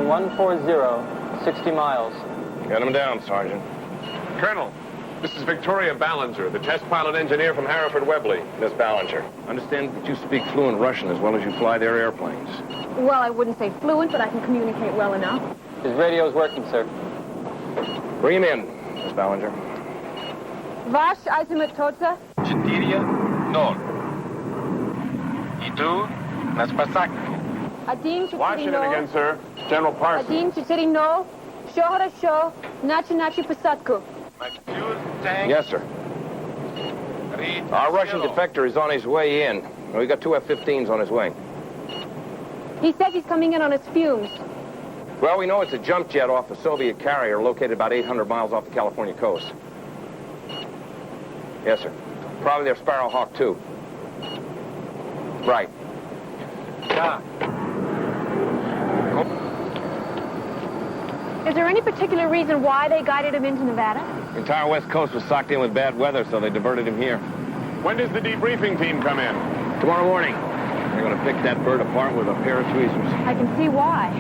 Wind 140, 60 miles. Get him down, Sergeant. Colonel, this is Victoria Ballinger, the test pilot engineer from Hereford-Webley. Miss Ballinger, understand that you speak fluent Russian as well as you fly their airplanes. Well, I wouldn't say fluent, but I can communicate well enough. His radio's working, sir. Bring him in, Miss Ballinger. Ваш азимут тот же? 4-0. Иду на спасательку. 1-4-0. Washington again, sir. General Parsons. 1-4-0. Все хорошо. Начинайте посадку. Yes, sir. Our Russian defector is on his way in. We got 2 F-15s on his way. He says he's coming in on his fumes. Well, we know it's a jump jet off a Soviet carrier located about 800 miles off the California coast. Yes, sir. Probably their Sparrowhawk, too. Right. Yeah. Is there any particular reason why they guided him into Nevada? The entire West Coast was socked in with bad weather, so they diverted him here. When does the debriefing team come in? Tomorrow morning. They're going to pick that bird apart with a pair of tweezers. I can see why.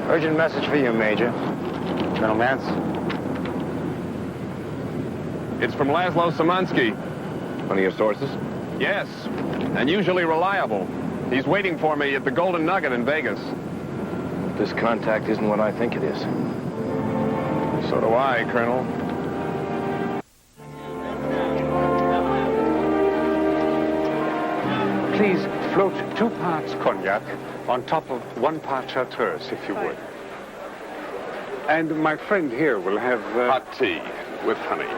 Urgent message for you, Major. Colonel Mance. It's from Laszlo Szymanski. One of your sources? Yes, and usually reliable. He's waiting for me at the Golden Nugget in Vegas. This contact isn't what I think it is. So do I, Colonel. Please float 2 parts cognac on top of 1 part chartreuse, if you would. And my friend here will have... Hot tea with honey.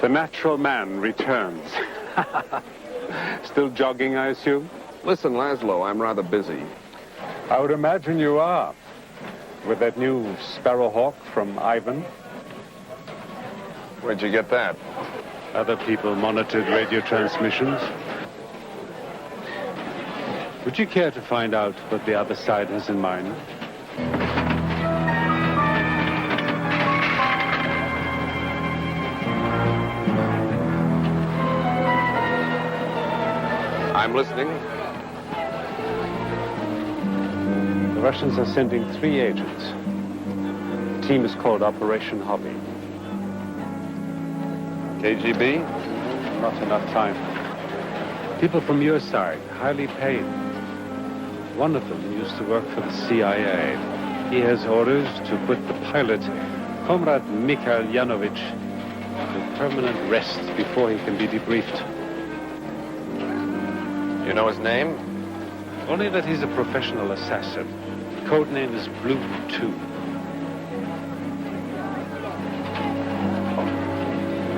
The natural man returns. Still jogging, I assume? Listen, Laszlo, I'm rather busy. I would imagine you are. With that new Sparrowhawk from Ivan. Where'd you get that? Other people monitored radio transmissions. Would you care to find out what the other side has in mind? I'm listening. The Russians are sending 3 agents. The team is called Operation Hobby. KGB? Not enough time. People from your side, highly paid. One of them used to work for the CIA. He has orders to put the pilot, Comrade Mikhail Yanovich, to permanent rest before he can be debriefed. You know his name? Only that he's a professional assassin. The code name is Blue 2.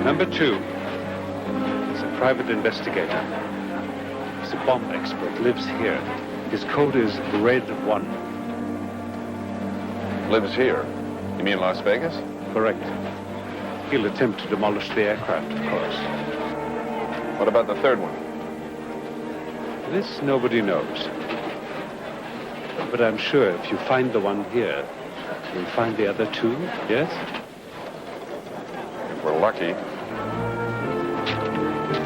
Number 2 is a private investigator. He's a bomb expert, lives here. His code is Red 1. Lives here. You mean Las Vegas? Correct. He'll attempt to demolish the aircraft, of course. What about the third one? This nobody knows. But I'm sure if you find the one here, you'll find the other 2, yes? If we're lucky.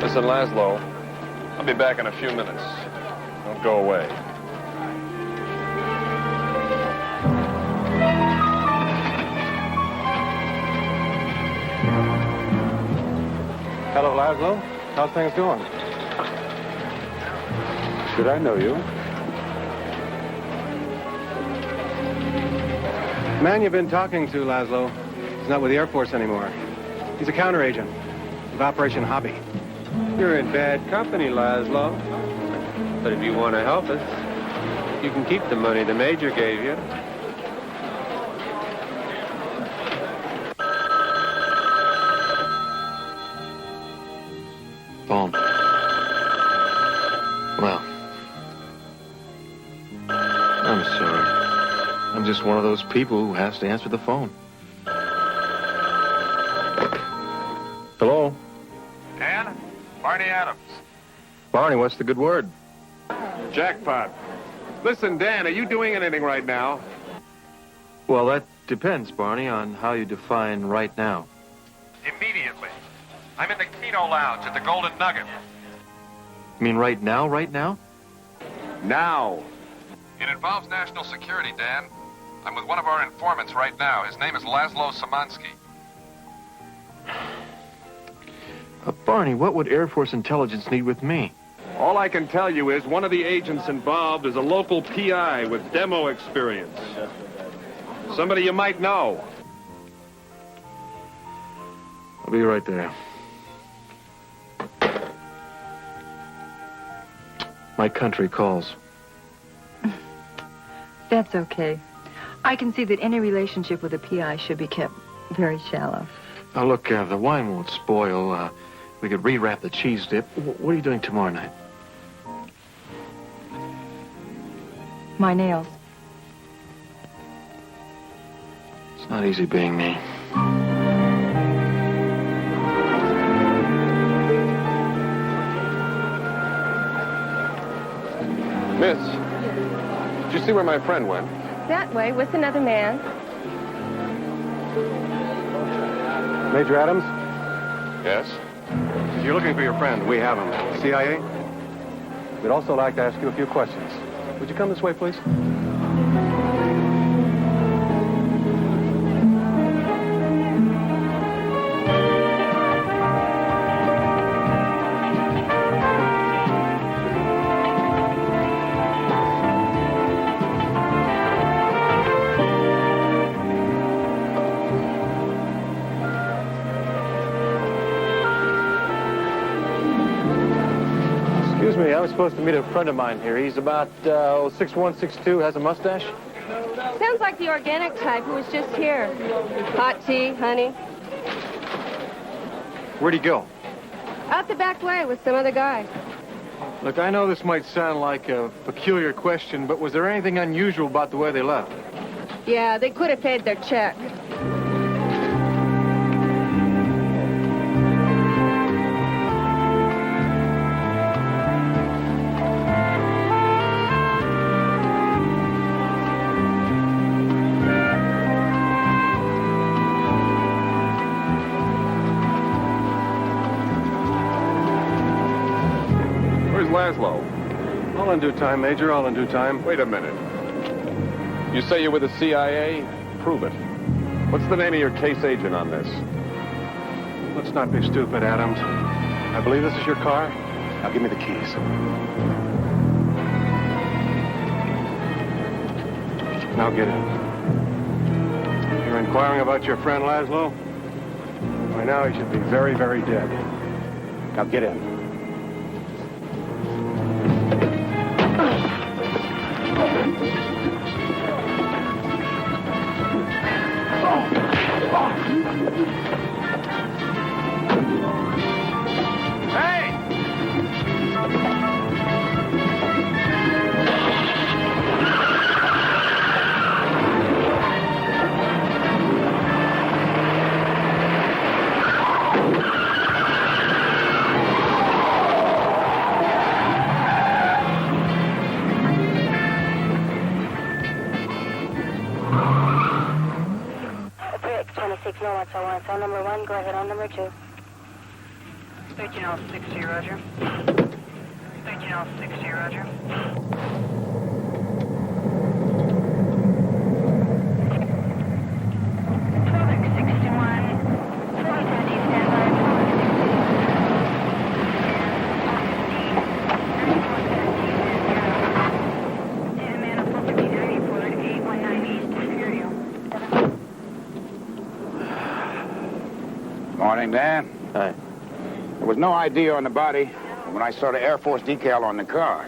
Listen, Laszlo, I'll be back in a few minutes. Don't go away. Hello, Laszlo. How's things going? Should I know you? The man you've been talking to, Laszlo, is not with the Air Force anymore. He's a counteragent of Operation Hobby. You're in bad company, Laszlo. But if you want to help us, you can keep the money the Major gave you. Phone. Well, I'm sorry. I'm just one of those people who has to answer the phone. Barney Adams. Barney, what's the good word? Jackpot. Listen, Dan, are you doing anything right now? Well, that depends, Barney, on how you define right now. Immediately. I'm in the Keno Lounge at the Golden Nugget. You mean right now, right now? Now. It involves national security, Dan. I'm with one of our informants right now. His name is Laszlo Szymanski. Barney, what would Air Force intelligence need with me? All I can tell you is one of the agents involved is a local PI with demo experience. Somebody you might know. I'll be right there. My country calls. That's okay. I can see that any relationship with a PI should be kept very shallow. Now, look, the wine won't spoil. We could rewrap the cheese dip. What are you doing tomorrow night? My nails. It's not easy being me. Miss, did you see where my friend went? That way, with another man. Major Adams, Yes? if you're looking for your friend, we have him. CIA? We'd also like to ask you a few questions. Would you come this way, please? Excuse me, I was supposed to meet a friend of mine here. He's about 6'1", 6'2", has a mustache. Sounds like the organic type who was just here. Hot tea, honey. Where'd he go? Out the back way with some other guy. Look, I know this might sound like a peculiar question, but was there anything unusual about the way they left? Yeah, they could have paid their check. Laszlo. All in due time, Major, all in due time. Wait a minute. You say you're with the CIA? Prove it. What's the name of your case agent on this? Let's not be stupid, Adams. I believe this is your car. Now give me the keys. Now get in. You're inquiring about your friend Laszlo? By now he should be very, very dead. Now get in. On number 1, go ahead on number 2. 1360, roger. 1360, roger. Morning, Dan. Hi. There was no ID on the body when I saw the Air Force decal on the car.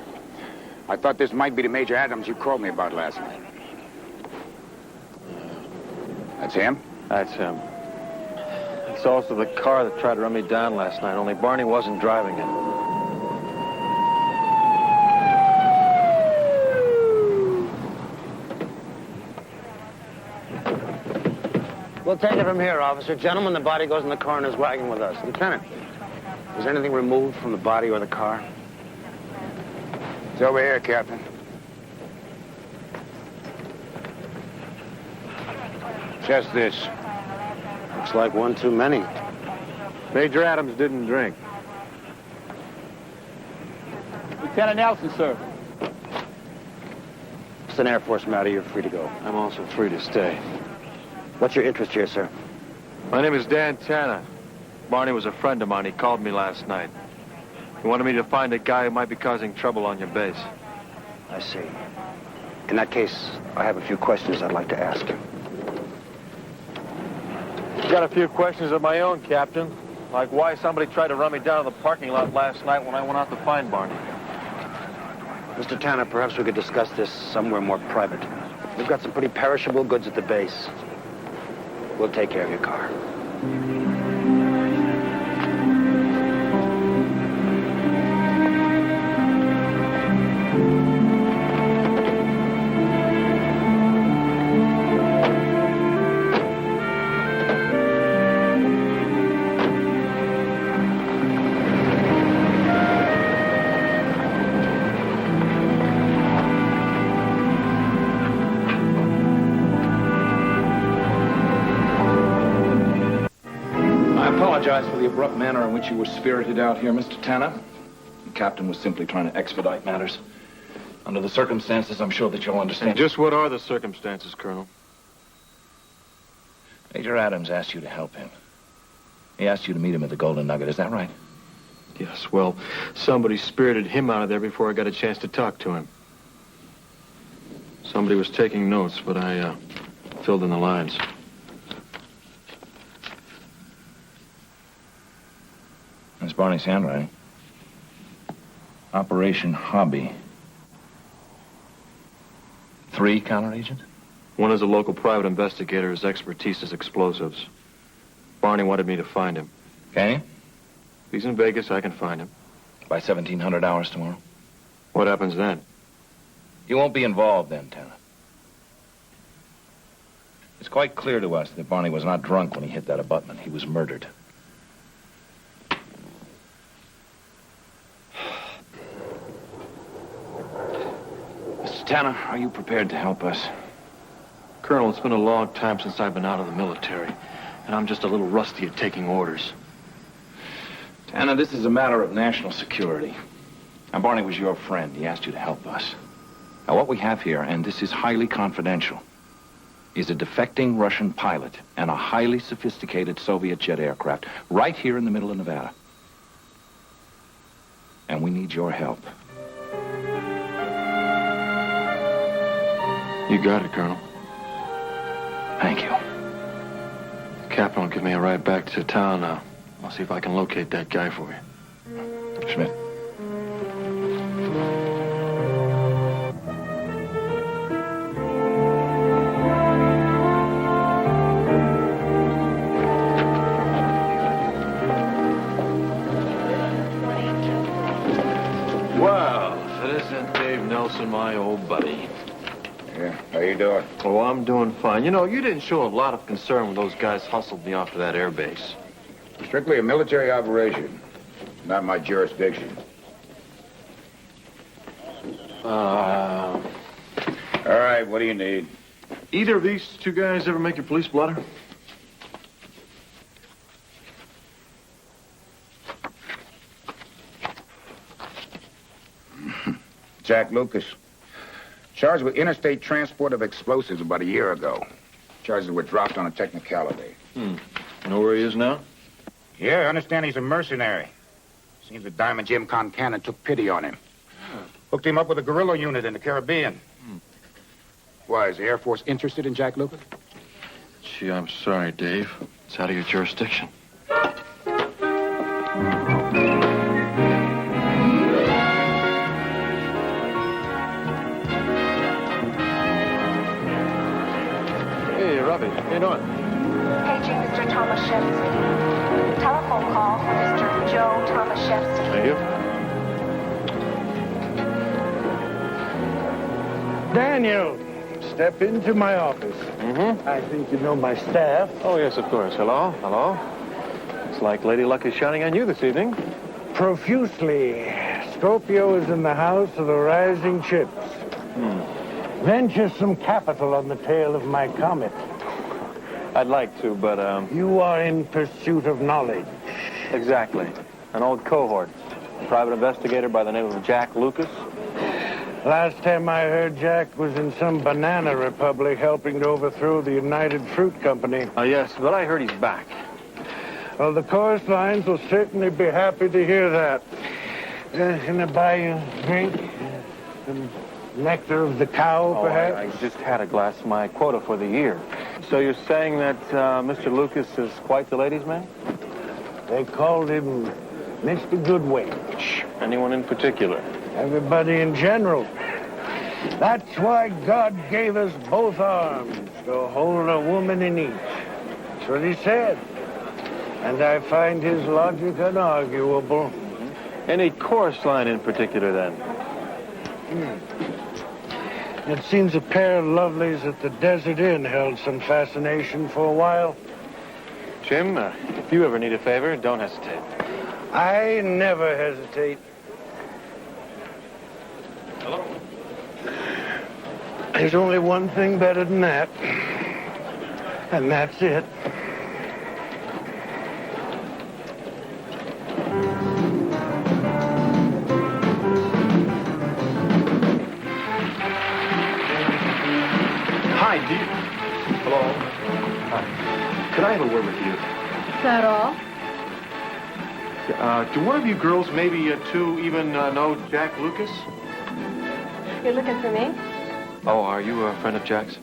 I thought this might be the Major Adams you called me about last night. That's him? That's him. It's also the car that tried to run me down last night, only Barney wasn't driving it. We'll take it from here, officer. Gentlemen, the body goes in the coroner's wagon with us. Lieutenant. Was anything removed from the body or the car? It's over here, Captain. Just this. Looks like one too many. Major Adams didn't drink. Lieutenant Nelson, sir. It's an Air Force matter. You're free to go. I'm also free to stay. What's your interest here, sir? My name is Dan Tanner. Barney was a friend of mine. He called me last night. He wanted me to find a guy who might be causing trouble on your base. I see. In that case, I have a few questions I'd like to ask you. Got a few questions of my own, Captain. Like why somebody tried to run me down in the parking lot last night when I went out to find Barney. Mr. Tanner, perhaps we could discuss this somewhere more private. We've got some pretty perishable goods at the base. We'll take care of your car. For the abrupt manner in which you were spirited out here, Mr. Tanner. The captain was simply trying to expedite matters. Under the circumstances, I'm sure that you'll understand. And just what are the circumstances, Colonel? Major Adams asked you to help him. He asked you to meet him at the Golden Nugget, is that right? Yes, well, somebody spirited him out of there before I got a chance to talk to him. Somebody was taking notes, but I filled in the lines. That's Barney's handwriting. Operation Hobby. 3 counteragent? One is a local private investigator. His expertise is explosives. Barney wanted me to find him. Can you? If he's in Vegas, I can find him. By 1700 hours tomorrow? What happens then? You won't be involved then, Tanner. It's quite clear to us that Barney was not drunk when he hit that abutment. He was murdered. Mr. Tanner, are you prepared to help us? Colonel, it's been a long time since I've been out of the military, and I'm just a little rusty at taking orders. Tanner, this is a matter of national security. Now, Barney was your friend. He asked you to help us. Now, what we have here, and this is highly confidential, is a defecting Russian pilot and a highly sophisticated Soviet jet aircraft right here in the middle of Nevada. And we need your help. You got it, Colonel. Thank you. Captain will give me a ride back to town now. I'll see if I can locate that guy for you. Schmidt. Well, Citizen Dave Nelson, my old buddy. Yeah, how you doing? Oh, I'm doing fine. You know, you didn't show a lot of concern when those guys hustled me off to that air base. Strictly a military operation, not my jurisdiction. All right, what do you need? Either of these two guys ever make your police blotter? Jack Lucas. Charged with interstate transport of explosives about a year ago. Charges were dropped on a technicality. You know where he is now? Yeah, I understand he's a mercenary. Seems that Diamond Jim Concannon took pity on him. Hooked him up with a guerrilla unit in the Caribbean. Why, is the Air Force interested in Jack Lucas? Gee, I'm sorry, Dave. It's out of your jurisdiction. Hey, Robbie. How you doing? Paging Mr. Tomaszewski. Telephone call for Mr. Joe Tomaszewski. Thank you. Daniel, step into my office. Mm-hmm. I think you know my staff. Oh, yes, of course. Hello? Hello? Looks like Lady Luck is shining on you this evening. profusely. Scorpio is in the house of the rising chips. Venture some capital on the tail of my comet. I'd like to, but, You are in pursuit of knowledge. Exactly. An old cohort. A private investigator by the name of Jack Lucas. Last time I heard, Jack was in some banana republic helping to overthrow the United Fruit Company. Yes, but I heard he's back. Well, the chorus lines will certainly be happy to hear that. Can I buy you a drink? Some nectar of the cow, perhaps? I just had a glass, my quota for the year. So you're saying that Mr. Lucas is quite the ladies' man? They called him Mr. Goodwage. Anyone in particular? Everybody in general. That's why God gave us both arms, to hold a woman in each. That's what he said. And I find his logic unarguable. Any chorus line in particular, then? It seems a pair of lovelies at the Desert Inn held some fascination for a while. Jim, if you ever need a favor, don't hesitate. I never hesitate. Hello? There's only one thing better than that. And that's it. Hi, do you... Hello? Hi. Could I have a word with you? Is that all? Do one of you girls, maybe two, even know Jack Lucas? You're looking for me? Oh, are you a friend of Jack's?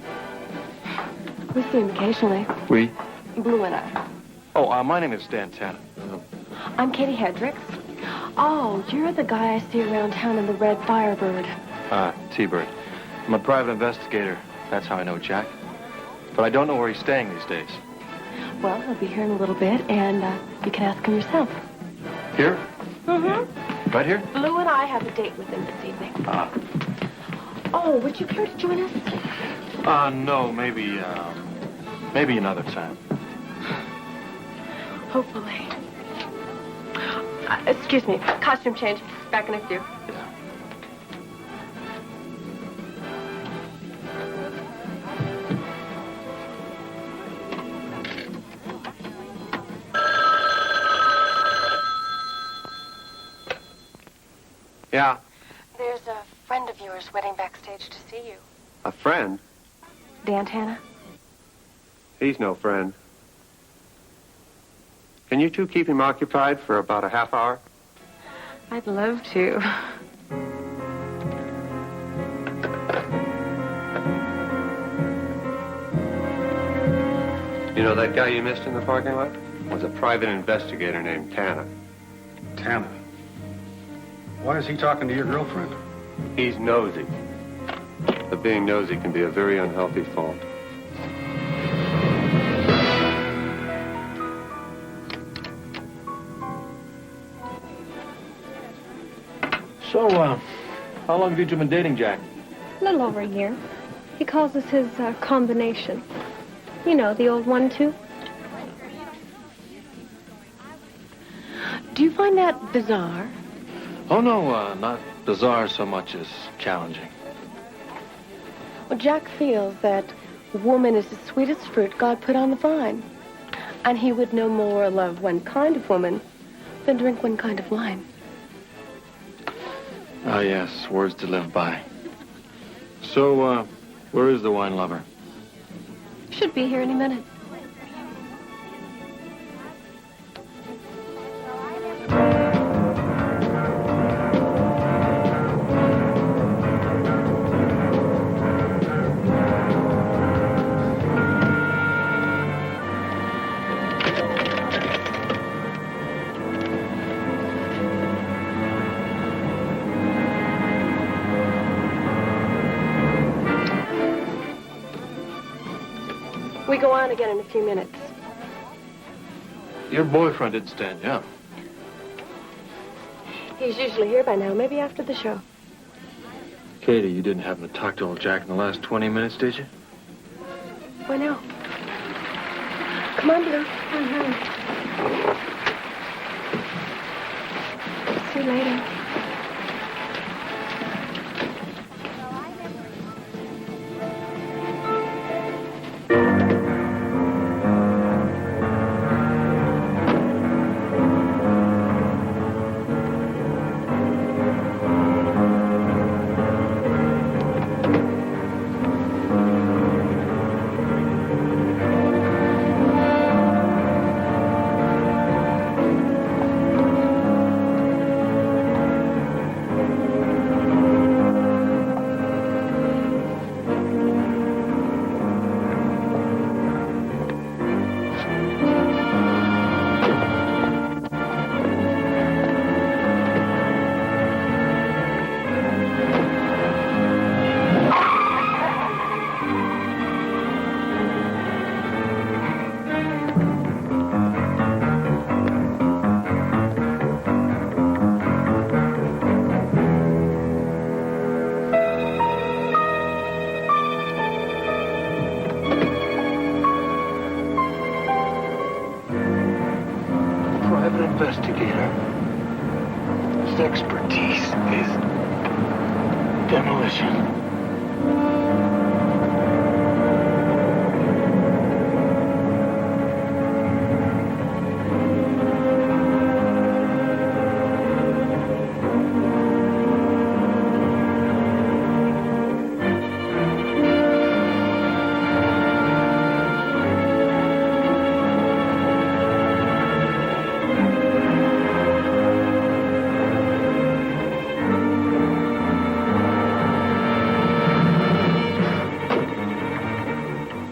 We see him occasionally. We? Blue and I. Oh, my name is Dan Tanner. I'm Katie Hendricks. Oh, you're the guy I see around town in the red Firebird. T-Bird. I'm a private investigator. That's how I know Jack. But I don't know where he's staying these days. Well, he'll be here in a little bit, and you can ask him yourself. Here? Mm-hmm. Right here? Blue and I have a date with him this evening. Oh, would you care to join us? No, maybe another time. Hopefully. Excuse me. Costume change. Back in a few. Yeah. There's a friend of yours waiting backstage to see you. A friend? Dan Tanner? He's no friend. Can you two keep him occupied for about a half hour? I'd love to. You know, that guy you missed in the parking lot was a private investigator named Tanner. Tanner? Why is he talking to your girlfriend? He's nosy. But being nosy can be a very unhealthy fault. So, how long have you two been dating Jack? A little over a year. He calls us his combination. You know, the old 1-2. Do you find that bizarre? Oh, no, not bizarre so much as challenging. Well, Jack feels that woman is the sweetest fruit God put on the vine. And he would no more love one kind of woman than drink one kind of wine. Ah, yes, words to live by. So, where is the wine lover? Should be here any minute. We go on again in a few minutes. Your boyfriend did stand you up. He's usually here by now, maybe after the show. Katie, you didn't happen to talk to old Jack in the last 20 minutes, did you? Why, no. Come on, Blue. you later. Investigator. His expertise is demolition.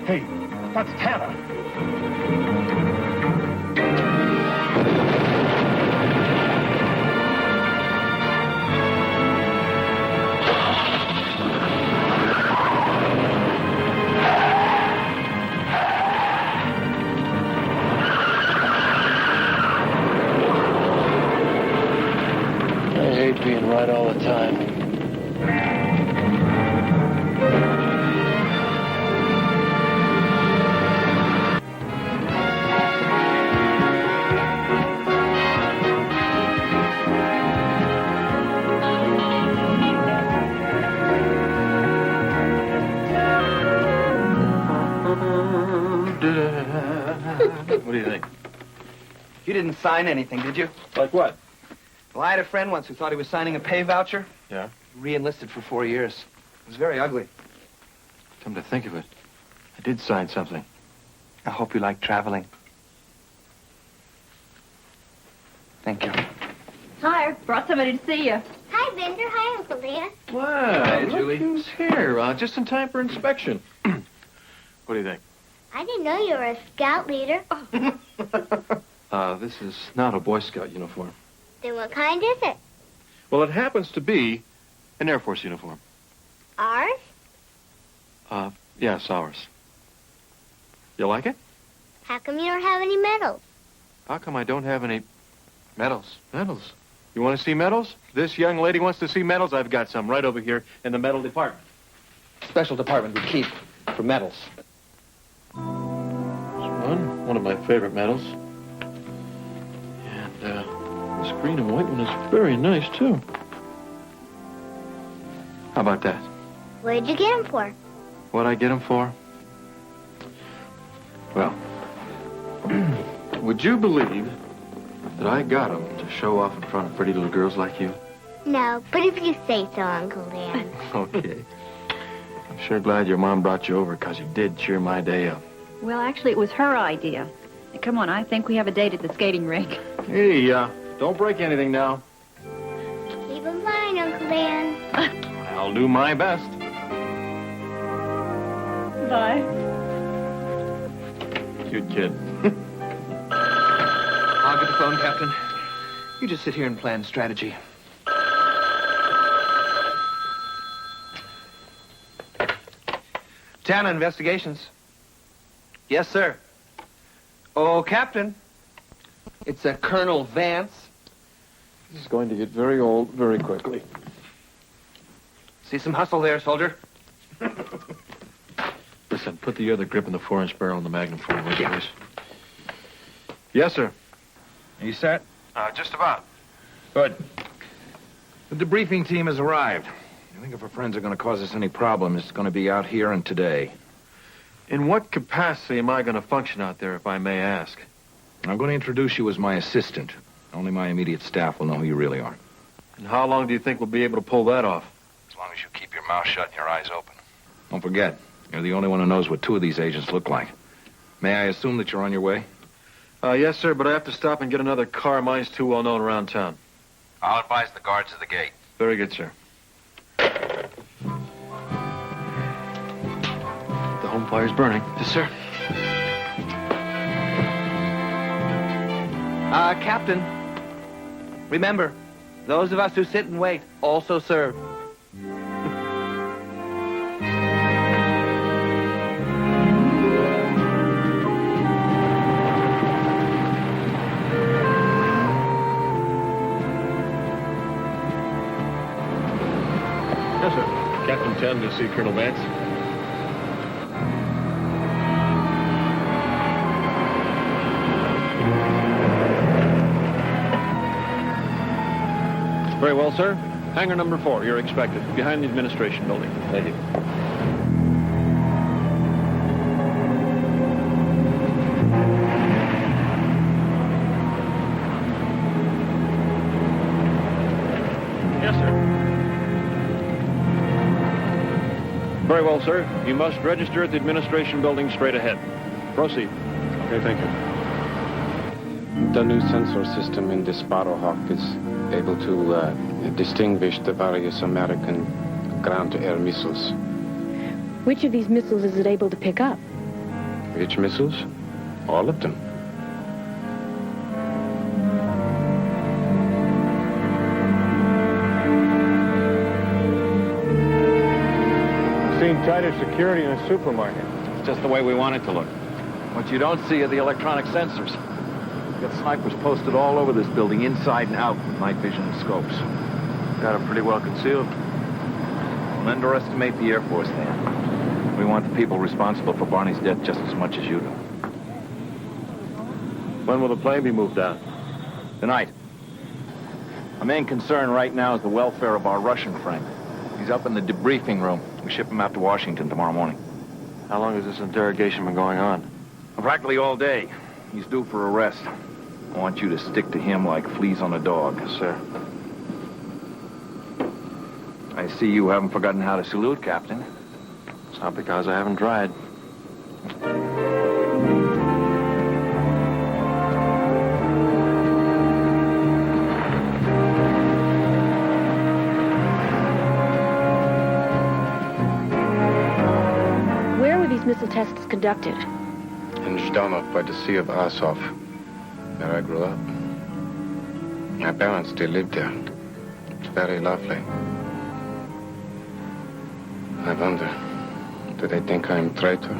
Hey, that's Tanner. I hate being right all the time. What do you think? You didn't sign anything, did you? Like what? Well, I had a friend once who thought he was signing a pay voucher. Yeah? Re-enlisted for 4 years. It was very ugly. Come to think of it, I did sign something. I hope you like traveling. Thank you. Hi, brought somebody to see you. Hi, Bender. Hi, Uncle Dan. Wow, Hi, Julie. Look who's here, just in time for inspection. What do you think? I didn't know you were a scout leader. This is not a Boy Scout uniform. Then what kind is it? Well, it happens to be an Air Force uniform. Ours? Yes, ours. You like it? How come you don't have any medals? How come I don't have any medals? Medals? You want to see medals? This young lady wants to see medals. I've got some right over here in the medal department. Special department we keep for medals. One of my favorite medals. And this green and white one is very nice, too. How about that? Where'd you get them for? What'd I get them for? Well, would you believe that I got them to show off in front of pretty little girls like you? No, but if you say so, Uncle Dan. Okay. I'm sure glad your mom brought you over, because you did cheer my day up. Well, actually, it was her idea. Come on, I think we have a date at the skating rink. Hey, don't break anything now. Keep in mind, Uncle Dan. I'll do my best. Bye. Cute kid. I'll get the phone, Captain. You just sit here and plan strategy. Tana, investigations. Yes, sir. Oh, Captain. It's a Colonel Vance. This is going to get very old very quickly. See some hustle there, soldier. Listen, put the other grip in the 4-inch barrel in the Magnum for me, would you, please? Yes, sir. Are you set? Just about. Good. The debriefing team has arrived. I think if our friends are going to cause us any problem, it's going to be out here and today. In what capacity am I going to function out there, if I may ask? I'm going to introduce you as my assistant. Only my immediate staff will know who you really are. And how long do you think we'll be able to pull that off? As long as you keep your mouth shut and your eyes open. Don't forget, you're the only one who knows what two of these agents look like. May I assume that you're on your way? Yes, sir, but I have to stop and get another car. Mine's too well known around town. I'll advise the guards at the gate. Very good, sir. The home fire's burning. Yes, sir. Captain, remember, those of us who sit and wait also serve. Yes, sir. Captain 10 to see Colonel Vance. Very well, sir. Hangar number 4, you're expected, behind the administration building. Thank you. Yes, sir. Very well, sir. You must register at the administration building straight ahead. Proceed. Okay, thank you. The new sensor system in this Sparrowhawk is able to distinguish the various American ground-to-air missiles. Which of these missiles is it able to pick up? Which missiles? All of them. I've seen tighter security in a supermarket. It's just the way we want it to look. What you don't see are the electronic sensors. We've got snipers posted all over this building, inside and out, with night vision and scopes. Got them pretty well concealed. Don't underestimate the Air Force, Dan. We want the people responsible for Barney's death just as much as you do. When will the plane be moved out? Tonight. Our main concern right now is the welfare of our Russian friend. He's up in the debriefing room. We ship him out to Washington tomorrow morning. How long has this interrogation been going on? Practically all day. He's due for arrest. I want you to stick to him like fleas on a dog. Yes, sir. I see you haven't forgotten how to salute, Captain. It's not because I haven't tried. Where were these missile tests conducted? In Zhdanov by the Sea of Azov, where I grew up. My parents still live there. It's very lovely. I wonder, do they think I'm a traitor?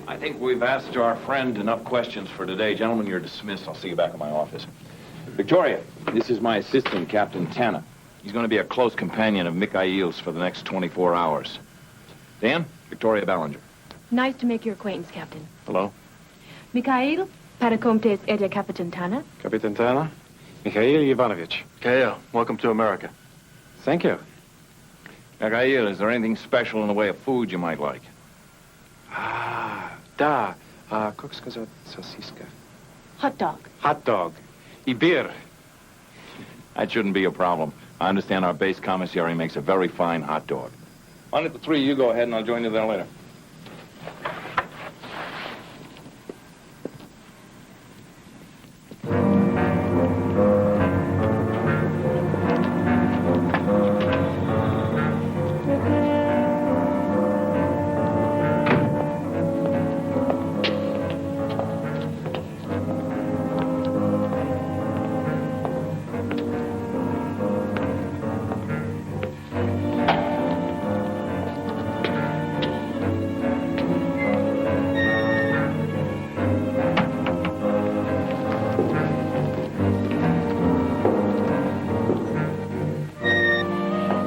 I think we've asked our friend enough questions for today. Gentlemen, you're dismissed. I'll see you back in my office. Victoria, this is my assistant, Captain Tanner. He's going to be a close companion of Mikhail's for the next 24 hours. Dan, Victoria Ballinger. Nice to make your acquaintance, Captain. Hello. Mikhail, Parakomtes Edia Kapitan Tana. Kapitan Tana? Mikhail Ivanovich. Mikhail, welcome to America. Thank you. Mikhail, is there anything special in the way of food you might like? Да. Как сказать сосиска? Hot dog. Hot dog. И beer. That shouldn't be a problem. I understand our base commissary makes a very fine hot dog. Why don't the three of you go ahead and I'll join you there later.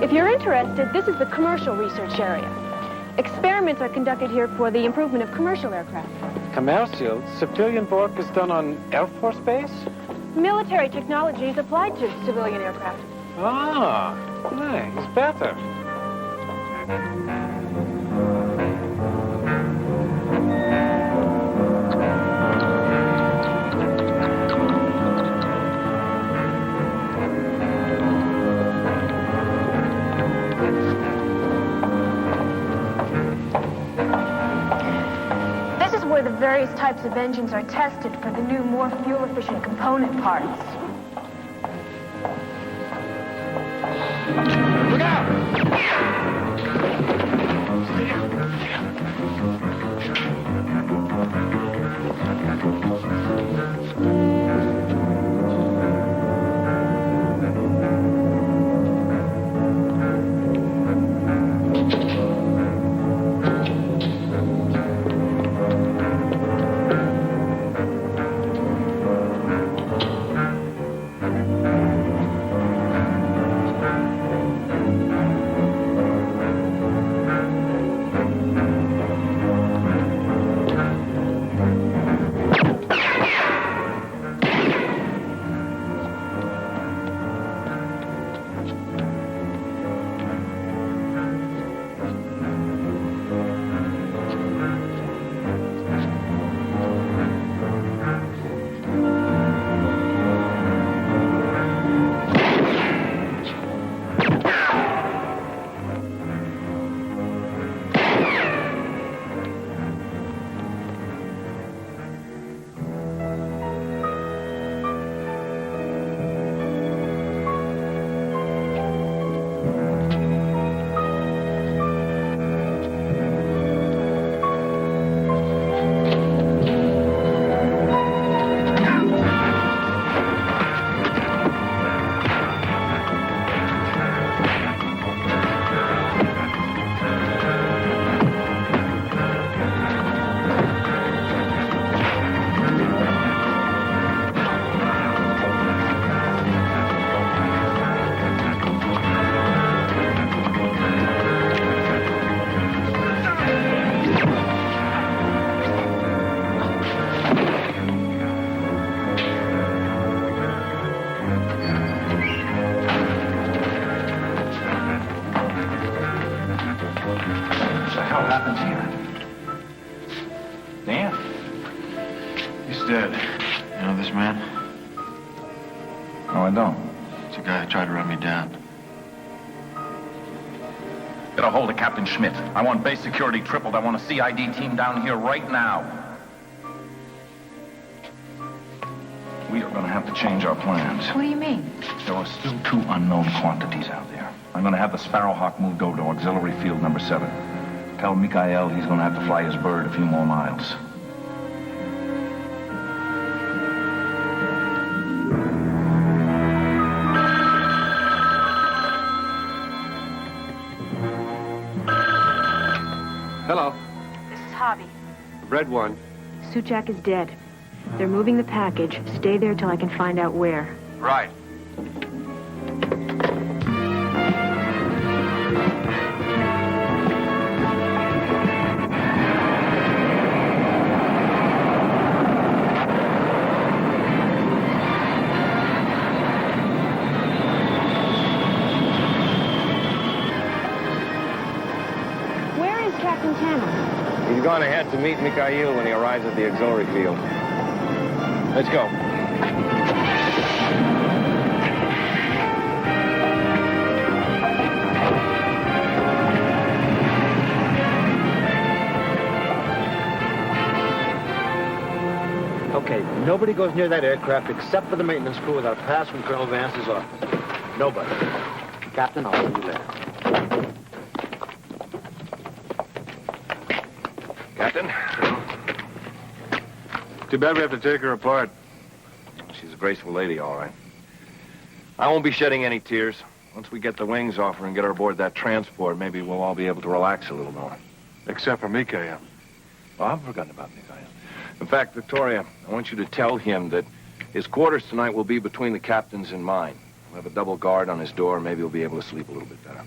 If you're interested, this is the commercial research area. Experiments are conducted here for the improvement of commercial aircraft. Commercial? Civilian work is done on Air Force Base? Military technology is applied to civilian aircraft. Ah, nice. Better. Where the various types of engines are tested for the new, more fuel-efficient component parts. Look out! dead. You know this man? No, I don't. It's a guy who tried to run me down. Get a hold of Captain Schmidt. I want base security tripled. I want a CID team down here right now. We are going to have to change our plans. What do you mean? There are still 2 unknown quantities out there. I'm going to have the Sparrowhawk moved over to auxiliary field number 7. Tell Mikhail he's going to have to fly his bird a few more miles. Hello. This is Hobby. Red one. Suchak is dead. They're moving the package. Stay there till I can find out where. Right. Where is Captain Tanner? He's gone ahead to meet Mikhail when he arrives at the auxiliary field. Let's go. Okay, nobody goes near that aircraft except for the maintenance crew without a pass from Colonel Vance's office. Nobody. Captain, I'll see you later. Captain? Too bad we have to take her apart. She's a graceful lady, all right. I won't be shedding any tears. Once we get the wings off her and get her aboard that transport, maybe we'll all be able to relax a little more. Except for Mikhail. Well, I've forgotten about Mikhail. In fact, Victoria, I want you to tell him that his quarters tonight will be between the captain's and mine. We'll have a double guard on his door. Maybe he'll be able to sleep a little bit better.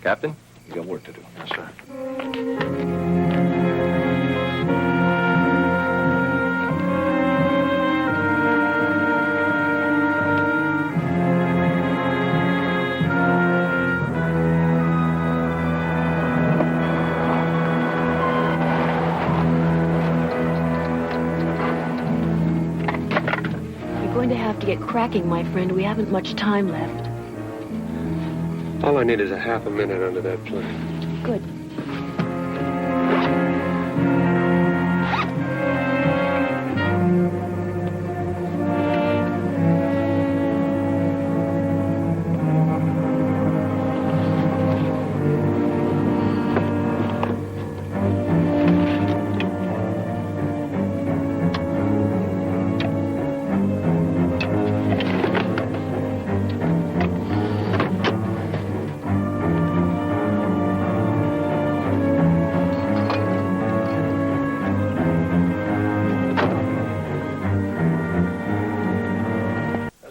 Captain, You got work to do. Yes, sir. You're going to have to get cracking, my friend. We haven't much time left. All I need is a half a minute under that plane. Good.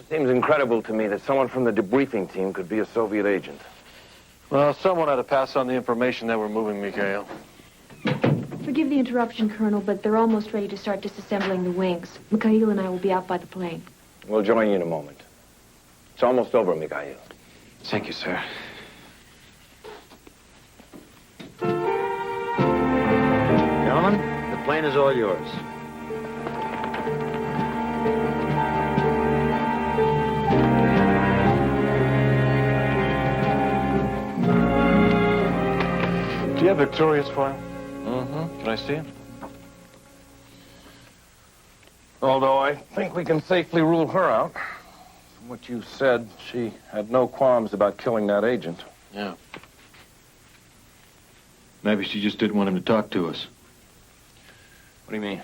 Seems incredible to me that someone from the debriefing team could be a Soviet agent. Well, someone had to pass on the information that we're moving, Mikhail. Forgive the interruption, Colonel, but they're almost ready to start disassembling the wings. Mikhail and I will be out by the plane. We'll join you in a moment. It's almost over, Mikhail. Thank you, sir. Gentlemen, the plane is all yours. Do you have Victoria's file? Mm-hmm. Can I see it? Although I think we can safely rule her out. From what you said, she had no qualms about killing that agent. Yeah. Maybe she just didn't want him to talk to us. What do you mean?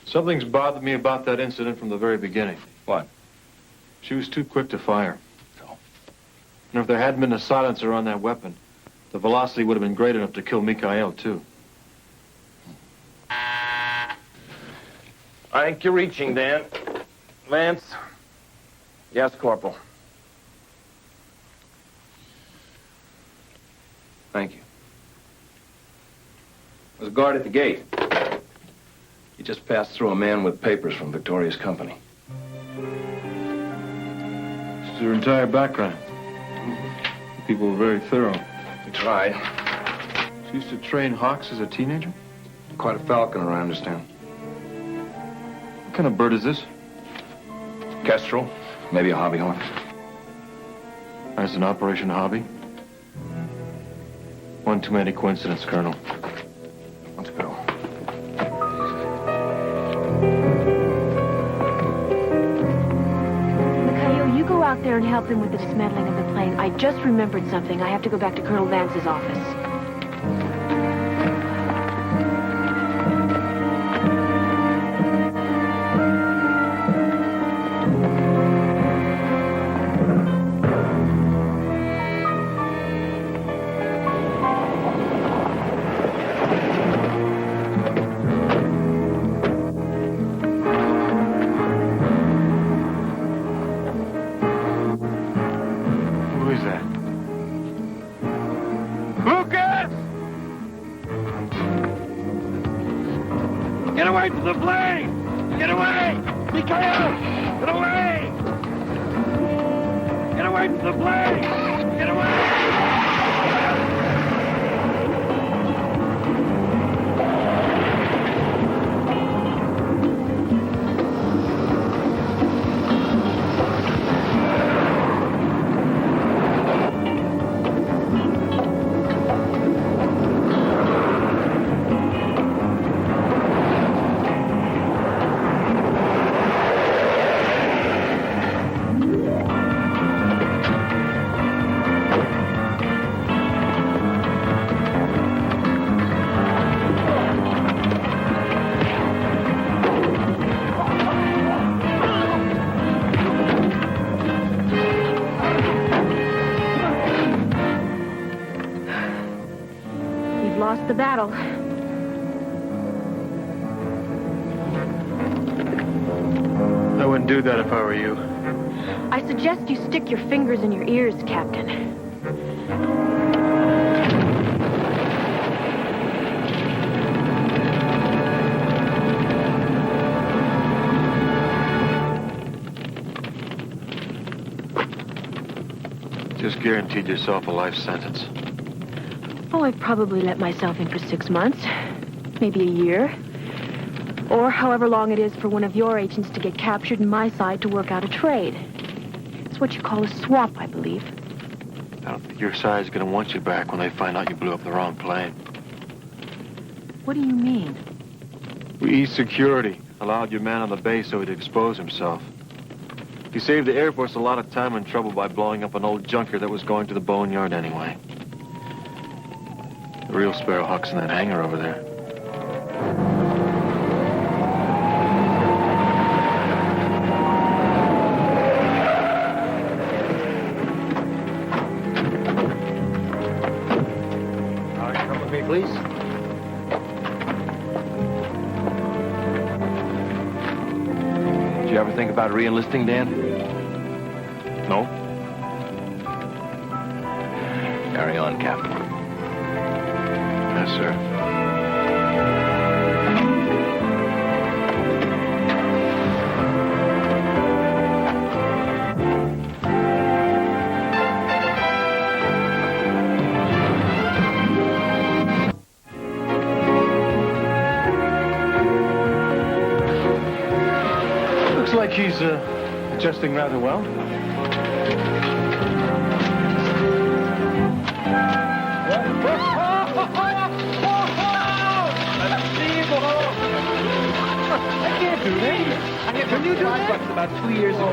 Something's bothered me about that incident from the very beginning. What? She was too quick to fire. And if there hadn't been a silencer on that weapon, the velocity would have been great enough to kill Mikhail, too. I think you're reaching, Dan. Vance? Yes, Corporal. Thank you. There's a guard at the gate. He just passed through a man with papers from Victoria's company. This is her entire background. The people were very thorough. We tried. She used to train hawks as a teenager? Quite a falconer, I understand. What kind of bird is this? Kestrel. Maybe a hobby horn. As an operation hobby? One too many coincidences, Colonel. Let's go. Mikhail, you go out there and help him with the dismantling of the plane. I just remembered something. I have to go back to Colonel Vance's office. Get away from the plane! Get away! Mikhail! Get away! Get away from the plane! Get away! Lost the battle. I wouldn't do that if I were you. I suggest you stick your fingers in your ears, Captain. Just guaranteed yourself a life sentence. Oh, I'd probably let myself in for 6 months, maybe a year. Or however long it is for one of your agents to get captured and my side to work out a trade. It's what you call a swap, I believe. I don't think your side's gonna want you back when they find out you blew up the wrong plane. What do you mean? We eased security, allowed your man on the base so he'd expose himself. He saved the Air Force a lot of time and trouble by blowing up an old junker that was going to the boneyard anyway. The real Sparrowhawk's in that hangar over there. All right, come with me, please. Did you ever think about re-enlisting, Dan? No? Carry on, Captain. Yes, sir. Looks like he's adjusting rather well. I can't do that. I get you do that? About 2 years ago.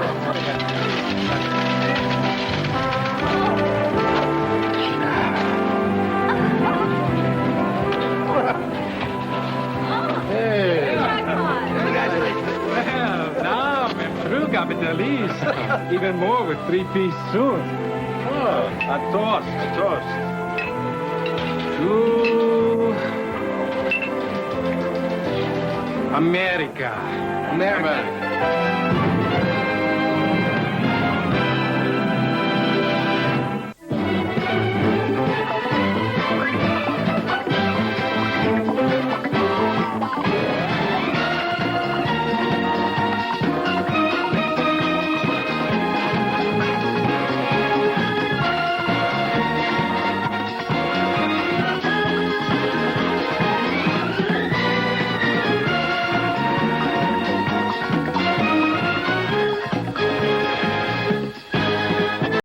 Hey. Well, now I'm through, capitalist. Even more with 3-piece suit. Oh, a toast. A toast. To America. America.